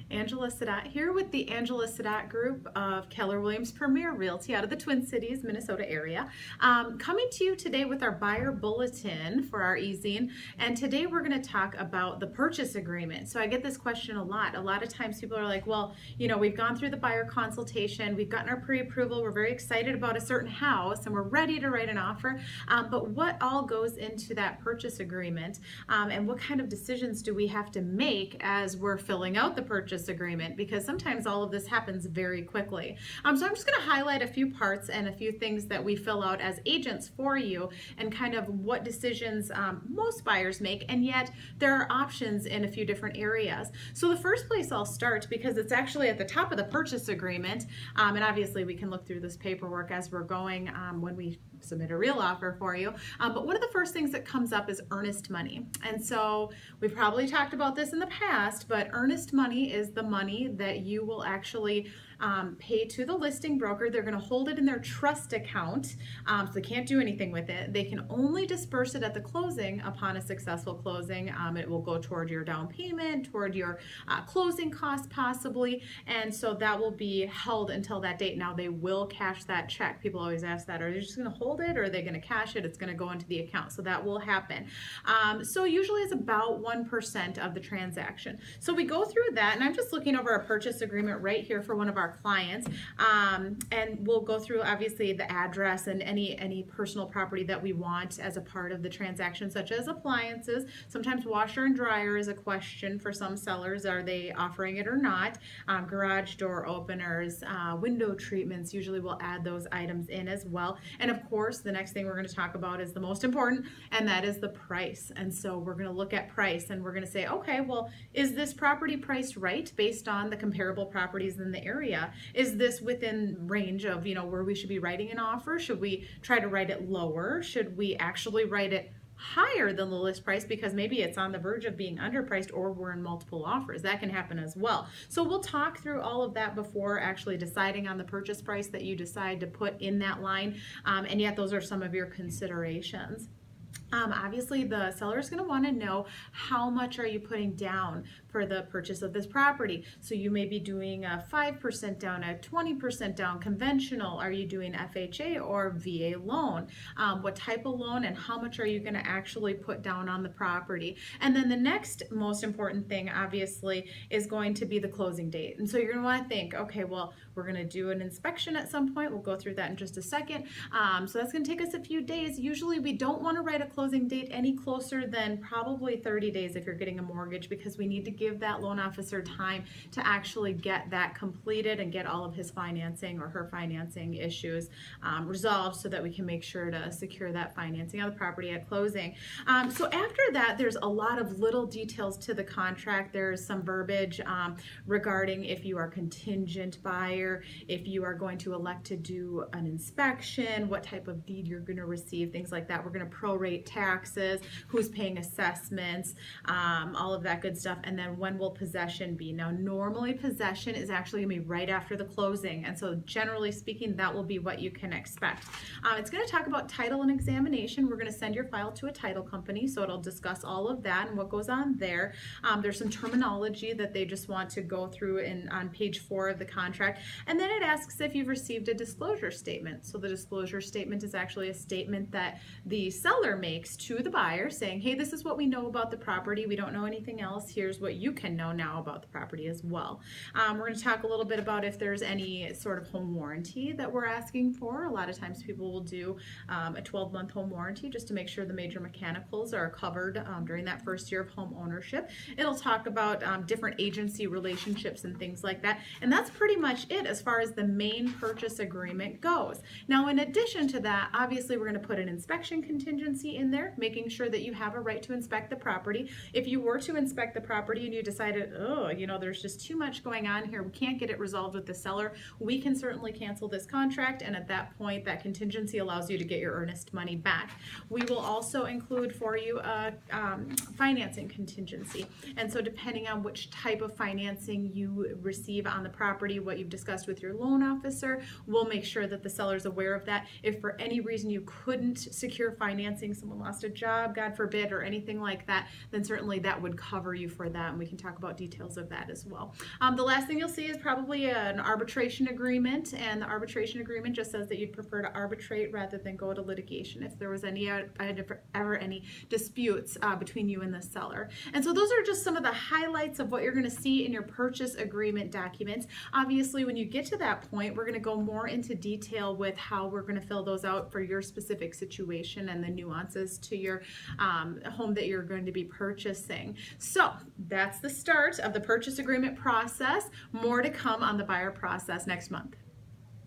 Angela Sadat here with the Angela Sadat Group of Keller Williams Premier Realty out of the Twin Cities, Minnesota area. Coming to you today with our buyer bulletin for our easing. And today we're going to talk about the purchase agreement. So I get this question a lot. A lot of times people are like, well, we've gone through the buyer consultation, we've gotten our pre-approval, we're very excited about a certain house, and we're ready to write an offer. But what all goes into that purchase agreement, and what kind of decisions do we have to make as we're filling out the purchase agreement, because sometimes all of this happens very quickly. So I'm just going to highlight a few parts and a few things that we fill out as agents for you, and kind of what decisions most buyers make, and yet there are options in a few different areas. So the first place I'll start, because it's actually at the top of the purchase agreement, and obviously we can look through this paperwork as we're going when we submit a real offer for you, but one of the first things that comes up is earnest money. And so we've probably talked about this in the past, but earnest money is the money that you will actually pay to the listing broker. They're going to hold it in their trust account, so they can't do anything with it. They can only disperse it at the closing upon a successful closing. It will go toward your down payment, toward your closing costs possibly, and so that will be held until that date. Now they will cash that check. People always ask that, are they just going to hold it or are they going to cash it? It's going to go into the account, so that will happen. So usually it's about 1% of the transaction. So we go through that, and I'm just looking over a purchase agreement right here for one of our clients, and we'll go through obviously the address and any personal property that we want as a part of the transaction, such as appliances. Sometimes washer and dryer is a question for some sellers. Are they offering it or not? Garage door openers, window treatments, usually we'll add those items in as well. And of course, the next thing we're going to talk about is the most important, and that is the price. And so we're going to look at price, and we're going to say, okay, well, is this property priced right based on the comparable properties in the area? Is this within range of, where we should be writing an offer? Should we try to write it lower? Should we actually write it higher than the list price because maybe it's on the verge of being underpriced, or we're in multiple offers? That can happen as well. So we'll talk through all of that before actually deciding on the purchase price that you decide to put in that line, and yet those are some of your considerations. Obviously, the seller is going to want to know how much are you putting down for the purchase of this property. So you may be doing a 5% down, a 20% down, conventional. Are you doing FHA or VA loan? What type of loan, and how much are you going to actually put down on the property? And then the next most important thing, obviously, is going to be the closing date. And so you're going to want to think, okay, well, we're going to do an inspection at some point. We'll go through that in just a second. So that's going to take us a few days. Usually we don't want to write a closing date any closer than probably 30 days if you're getting a mortgage, because we need to give that loan officer time to actually get that completed and get all of his financing or her financing issues resolved, so that we can make sure to secure that financing of the property at closing. So after that, there's a lot of little details to the contract. There's some verbiage regarding if you are contingent buyer, if you are going to elect to do an inspection, what type of deed you're going to receive, things like that. We're going to prorate taxes, who's paying assessments, all of that good stuff, and then when will possession be. Now normally possession is actually going to be right after the closing, and so generally speaking that will be what you can expect. It's going to talk about title and examination. We're going to send your file to a title company, so it'll discuss all of that and what goes on there. There's some terminology that they just want to go through on page 4 of the contract, and then it asks if you've received a disclosure statement. So the disclosure statement is actually a statement that the seller makes to the buyer saying, hey, this is what we know about the property. We don't know anything else. Here's what you can know now about the property as well. We're going to talk a little bit about if there's any sort of home warranty that we're asking for. A lot of times people will do a 12-month home warranty just to make sure the major mechanicals are covered during that first year of home ownership. It'll talk about different agency relationships and things like that. And that's pretty much it as far as the main purchase agreement goes. Now, in addition to that, obviously we're going to put an inspection contingency in there, making sure that you have a right to inspect the property. If you were to inspect the property and you decided, oh, there's just too much going on here, we can't get it resolved with the seller, we can certainly cancel this contract, and at that point that contingency allows you to get your earnest money back. We will also include for you a financing contingency, and so depending on which type of financing you receive on the property, what you've discussed with your loan officer, we'll make sure that the seller's aware of that. If for any reason you couldn't secure financing, someone someone lost a job, God forbid, or anything like that, then certainly that would cover you for that, and we can talk about details of that as well. The last thing you'll see is probably an arbitration agreement, and the arbitration agreement just says that you'd prefer to arbitrate rather than go to litigation if there was ever any disputes between you and the seller. And so those are just some of the highlights of what you're going to see in your purchase agreement documents. Obviously, when you get to that point, we're going to go more into detail with how we're going to fill those out for your specific situation and the nuances to your home that you're going to be purchasing. So that's the start of the purchase agreement process. More to come on the buyer process next month.